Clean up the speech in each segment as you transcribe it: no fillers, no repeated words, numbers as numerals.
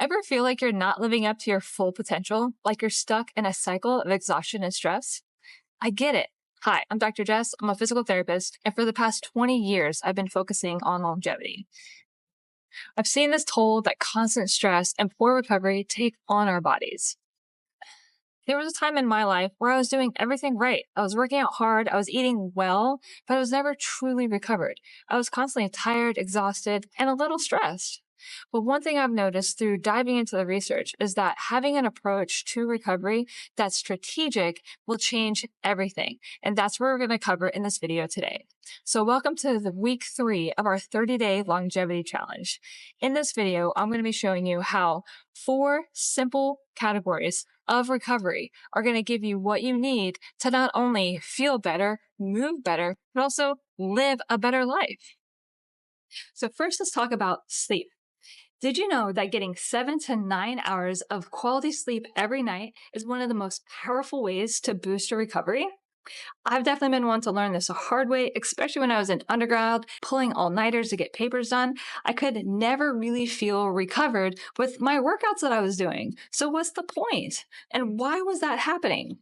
Ever feel like you're not living up to your full potential, like you're stuck in a cycle of exhaustion and stress? I get it. Hi, I'm Dr. Jess. I'm a physical therapist, and for the past 20 years, I've been focusing on longevity. I've seen this toll that constant stress and poor recovery take on our bodies. There was a time in my life where I was doing everything right. I was working out hard, I was eating well, but I was never truly recovered. I was constantly tired, exhausted, and a little stressed. But one thing I've noticed through diving into the research is that having an approach to recovery that's strategic will change everything. And that's what we're going to cover in this video today. So welcome to the week 3 of our 30-day longevity challenge. In this video, I'm going to be showing you how 4 simple categories of recovery are going to give you what you need to not only feel better, move better, but also live a better life. So first, let's talk about sleep. Did you know that getting 7 to 9 hours of quality sleep every night is one of the most powerful ways to boost your recovery? I've definitely been one to learn this a hard way, especially when I was in undergrad, pulling all-nighters to get papers done. I could never really feel recovered with my workouts that I was doing. So what's the point? And why was that happening?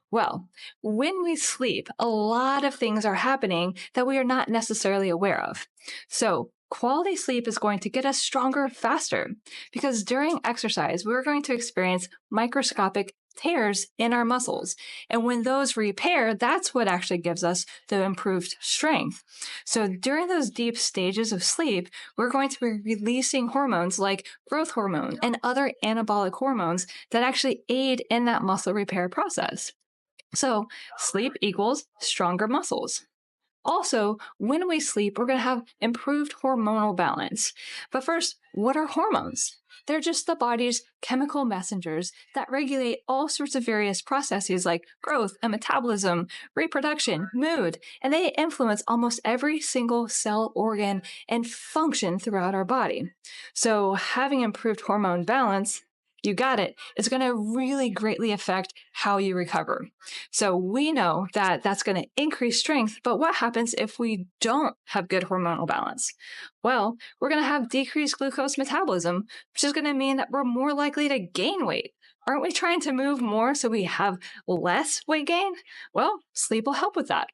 Well, when we sleep, a lot of things are happening that we are not necessarily aware of. So quality sleep is going to get us stronger faster because during exercise, we're going to experience microscopic tears in our muscles. And when those repair, that's what actually gives us the improved strength. So during those deep stages of sleep, we're going to be releasing hormones like growth hormone and other anabolic hormones that actually aid in that muscle repair process. So sleep equals stronger muscles. Also, when we sleep, we're going to have improved hormonal balance. But first, what are hormones? They're just the body's chemical messengers that regulate all sorts of various processes like growth and metabolism, reproduction, mood, and they influence almost every single cell, organ, and function throughout our body. So having improved hormone balance, you got it, it's going to really greatly affect how you recover. So we know that that's going to increase strength, but what happens if we don't have good hormonal balance? Well, we're going to have decreased glucose metabolism, which is going to mean that we're more likely to gain weight. Aren't we trying to move more so we have less weight gain? Well, sleep will help with that.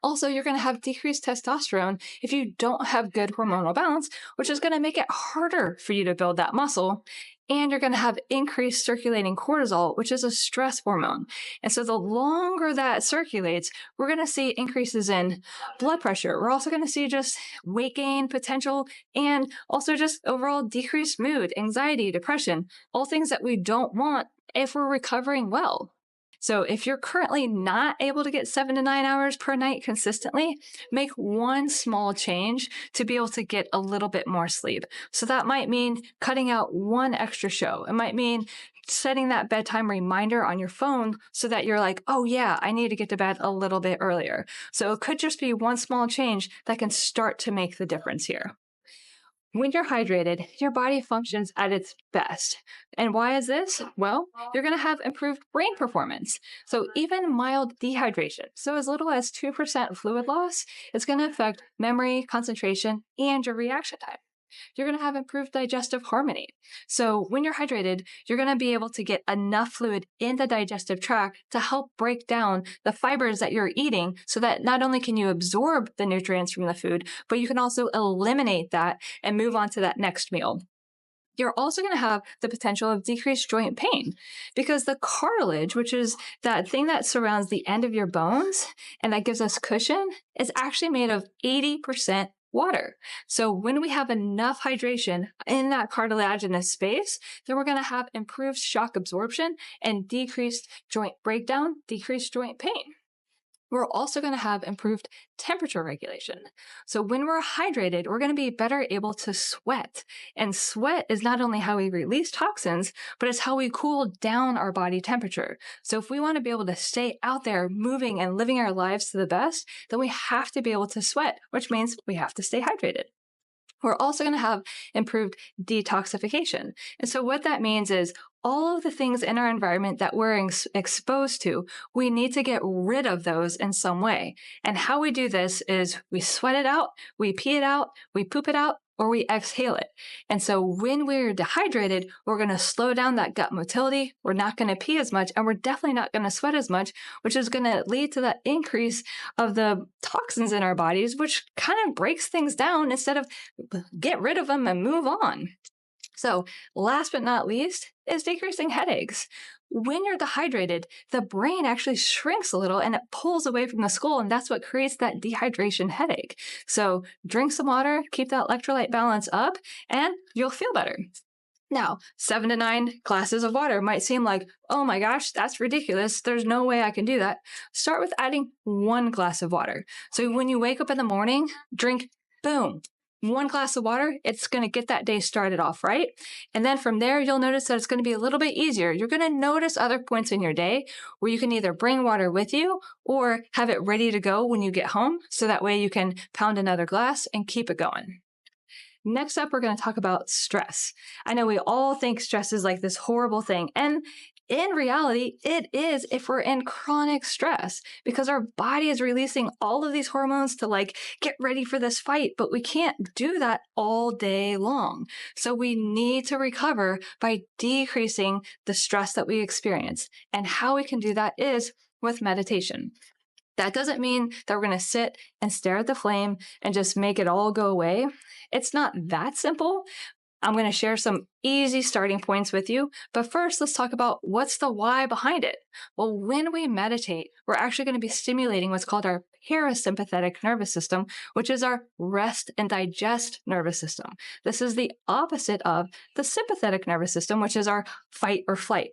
Also, you're going to have decreased testosterone if you don't have good hormonal balance, which is going to make it harder for you to build that muscle. And you're going to have increased circulating cortisol, which is a stress hormone. And so the longer that circulates, we're going to see increases in blood pressure. We're also going to see just weight gain potential and also just overall decreased mood, anxiety, depression, all things that we don't want if we're recovering well. So if you're currently not able to get 7 to 9 hours per night consistently, make one small change to be able to get a little bit more sleep. So that might mean cutting out one extra show. It might mean setting that bedtime reminder on your phone so that you're like, oh yeah, I need to get to bed a little bit earlier. So it could just be one small change that can start to make the difference here. When you're hydrated, your body functions at its best. And why is this? Well, you're going to have improved brain performance. So even mild dehydration, so as little as 2% fluid loss, is going to affect memory, concentration, and your reaction time. You're going to have improved digestive harmony. So when you're hydrated, you're going to be able to get enough fluid in the digestive tract to help break down the fibers that you're eating so that not only can you absorb the nutrients from the food, but you can also eliminate that and move on to that next meal. You're also going to have the potential of decreased joint pain because the cartilage, which is that thing that surrounds the end of your bones and that gives us cushion, is actually made of 80% water. So when we have enough hydration in that cartilaginous space, then we're going to have improved shock absorption and decreased joint breakdown, decreased joint pain. We're also going to have improved temperature regulation. So when we're hydrated, we're going to be better able to sweat. And sweat is not only how we release toxins, but it's how we cool down our body temperature. So if we want to be able to stay out there moving and living our lives to the best, then we have to be able to sweat, which means we have to stay hydrated. We're also going to have improved detoxification. And so what that means is all of the things in our environment that we're exposed to, we need to get rid of those in some way. And how we do this is we sweat it out, we pee it out, we poop it out, or we exhale it. And so when we're dehydrated, we're going to slow down that gut motility. We're not going to pee as much, and we're definitely not going to sweat as much, which is going to lead to that increase of the toxins in our bodies, which kind of breaks things down instead of get rid of them and move on. So last but not least is decreasing headaches. When you're dehydrated, the brain actually shrinks a little and it pulls away from the skull, and that's what creates that dehydration headache. So drink some water, keep that electrolyte balance up, and you'll feel better. Now, 7 to 9 glasses of water might seem like, oh my gosh, that's ridiculous. There's no way I can do that. Start with adding 1 glass of water. So when you wake up in the morning, drink, boom, 1 glass of water, it's going to get that day started off right. And then from there, you'll notice that it's going to be a little bit easier. You're going to notice other points in your day where you can either bring water with you or have it ready to go when you get home. So that way you can pound another glass and keep it going. Next up, we're going to talk about stress. I know we all think stress is like this horrible thing. And in reality, it is if we're in chronic stress, because our body is releasing all of these hormones to like get ready for this fight, but we can't do that all day long. So we need to recover by decreasing the stress that we experience. And how we can do that is with meditation. That doesn't mean that we're going to sit and stare at the flame and just make it all go away. It's not that simple. I'm going to share some easy starting points with you. But first, let's talk about what's the why behind it. Well, when we meditate, we're actually going to be stimulating what's called our parasympathetic nervous system, which is our rest and digest nervous system. This is the opposite of the sympathetic nervous system, which is our fight or flight.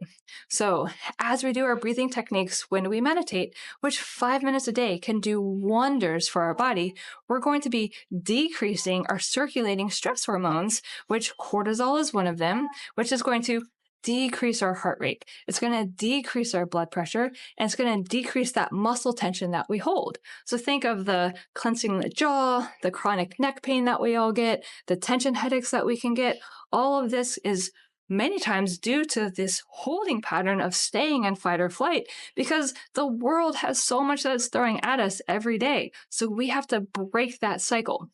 So as we do our breathing techniques when we meditate, which 5 minutes a day can do wonders for our body, we're going to be decreasing our circulating stress hormones, which cortisol is one of them, which is going to decrease our heart rate. It's going to decrease our blood pressure, and it's going to decrease that muscle tension that we hold. So think of the clenching the jaw, the chronic neck pain that we all get, the tension headaches that we can get. All of this is many times due to this holding pattern of staying in fight or flight, because the world has so much that it's throwing at us every day. So we have to break that cycle.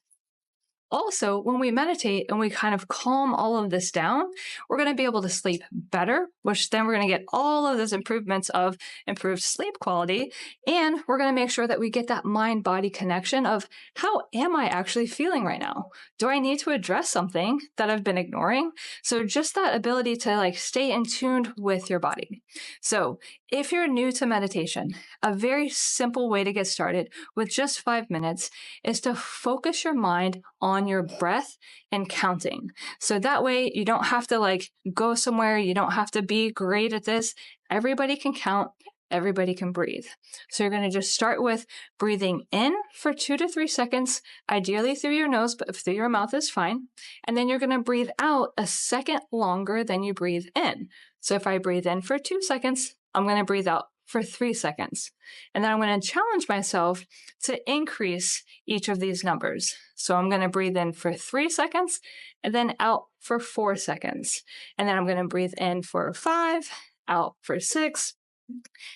Also, when we meditate and we kind of calm all of this down, we're going to be able to sleep better, which then we're going to get all of those improvements of improved sleep quality. And we're going to make sure that we get that mind-body connection of how am I actually feeling right now? Do I need to address something that I've been ignoring? So just that ability to like stay in tune with your body. So if you're new to meditation, a very simple way to get started with just 5 minutes is to focus your mind on your breath and counting. So that way you don't have to like go somewhere. You don't have to be great at this. Everybody can count. Everybody can breathe. So you're going to just start with breathing in for 2 to 3 seconds, ideally through your nose, but through your mouth is fine. And then you're going to breathe out a second longer than you breathe in. So if I breathe in for 2 seconds, I'm going to breathe out for 3 seconds. And then I'm going to challenge myself to increase each of these numbers. So I'm going to breathe in for 3 seconds and then out for 4 seconds. And then I'm going to breathe in for 5, out for 6.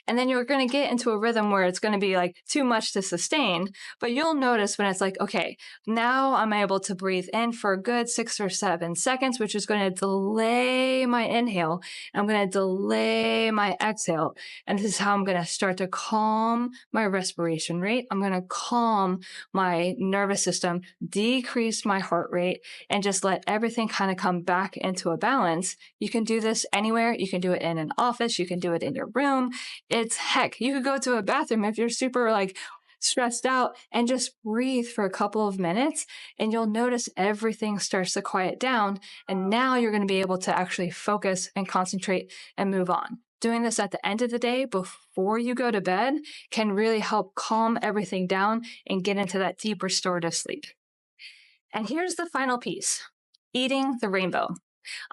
And then you're going to get into a rhythm where it's going to be like too much to sustain, but you'll notice when it's like, okay, now I'm able to breathe in for a good 6 or 7 seconds, which is going to delay my inhale. I'm going to delay my exhale. And this is how I'm going to start to calm my respiration rate. I'm going to calm my nervous system, decrease my heart rate, and just let everything kind of come back into a balance. You can do this anywhere. You can do it in an office. You can do it in your room. It's heck, you could go to a bathroom if you're super like stressed out and just breathe for a couple of minutes, and you'll notice everything starts to quiet down. And now you're going to be able to actually focus and concentrate and move on. Doing this at the end of the day before you go to bed can really help calm everything down and get into that deep restorative sleep. And here's the final piece: eating the rainbow.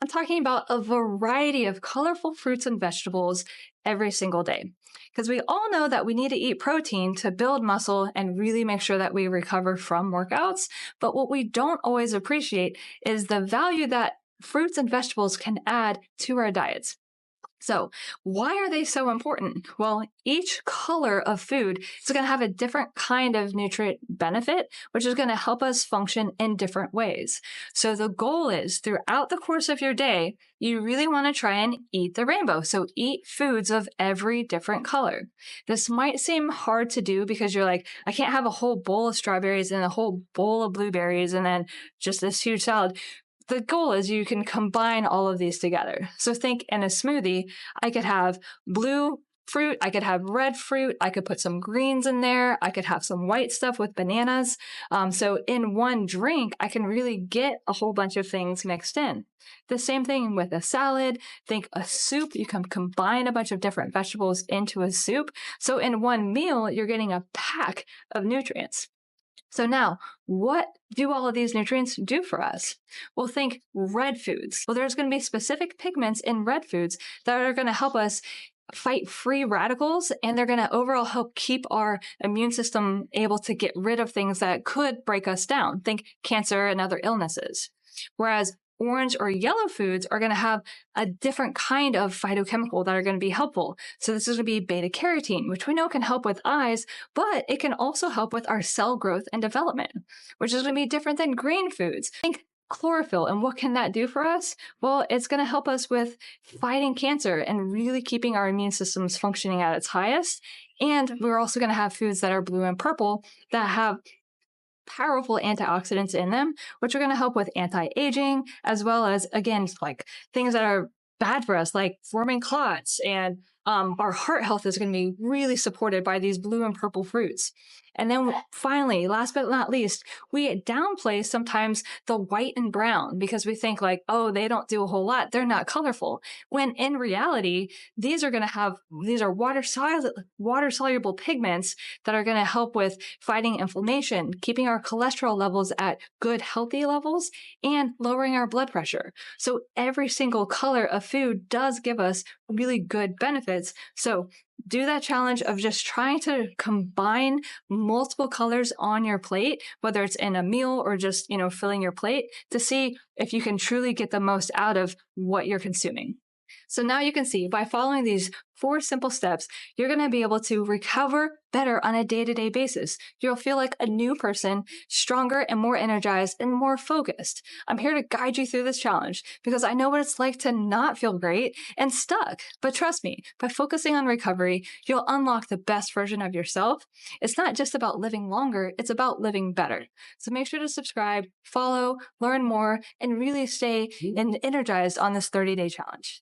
I'm talking about a variety of colorful fruits and vegetables every single day, because we all know that we need to eat protein to build muscle and really make sure that we recover from workouts. But what we don't always appreciate is the value that fruits and vegetables can add to our diets. So, why are they so important? Well, each color of food is going to have a different kind of nutrient benefit, which is going to help us function in different ways. So, the goal is throughout the course of your day, you really want to try and eat the rainbow. So, eat foods of every different color. This might seem hard to do because you're like, I can't have a whole bowl of strawberries and a whole bowl of blueberries and then just this huge salad. The goal is you can combine all of these together. So think in a smoothie, I could have blue fruit, I could have red fruit, I could put some greens in there, I could have some white stuff with bananas. So in one drink, I can really get a whole bunch of things mixed in. The same thing with a salad. Think a soup, you can combine a bunch of different vegetables into a soup. So in one meal, you're getting a pack of nutrients. So now, what do all of these nutrients do for us? Well, think red foods. Well, there's going to be specific pigments in red foods that are going to help us fight free radicals, and they're going to overall help keep our immune system able to get rid of things that could break us down. Think cancer and other illnesses. Whereas orange or yellow foods are going to have a different kind of phytochemical that are going to be helpful. So this is going to be beta carotene, which we know can help with eyes, but it can also help with our cell growth and development, which is going to be different than green foods. Think chlorophyll, and what can that do for us? Well, it's going to help us with fighting cancer and really keeping our immune systems functioning at its highest. And we're also going to have foods that are blue and purple that have powerful antioxidants in them, which are going to help with anti-aging, as well as, again, like things that are bad for us, like forming clots, and our heart health is going to be really supported by these blue and purple fruits. And then finally, last but not least, we downplay sometimes the white and brown because we think like, oh, they don't do a whole lot. They're not colorful. When in reality, these are water soluble pigments that are going to help with fighting inflammation, keeping our cholesterol levels at good, healthy levels, and lowering our blood pressure. So every single color of food does give us really good benefits. So do that challenge of just trying to combine multiple colors on your plate, whether it's in a meal or just, filling your plate, to see if you can truly get the most out of what you're consuming. So now you can see by following these 4 simple steps, you're going to be able to recover better on a day-to-day basis. You'll feel like a new person, stronger and more energized and more focused. I'm here to guide you through this challenge because I know what it's like to not feel great and stuck. But trust me, by focusing on recovery, you'll unlock the best version of yourself. It's not just about living longer, it's about living better. So make sure to subscribe, follow, learn more, and really stay energized on this 30-day challenge.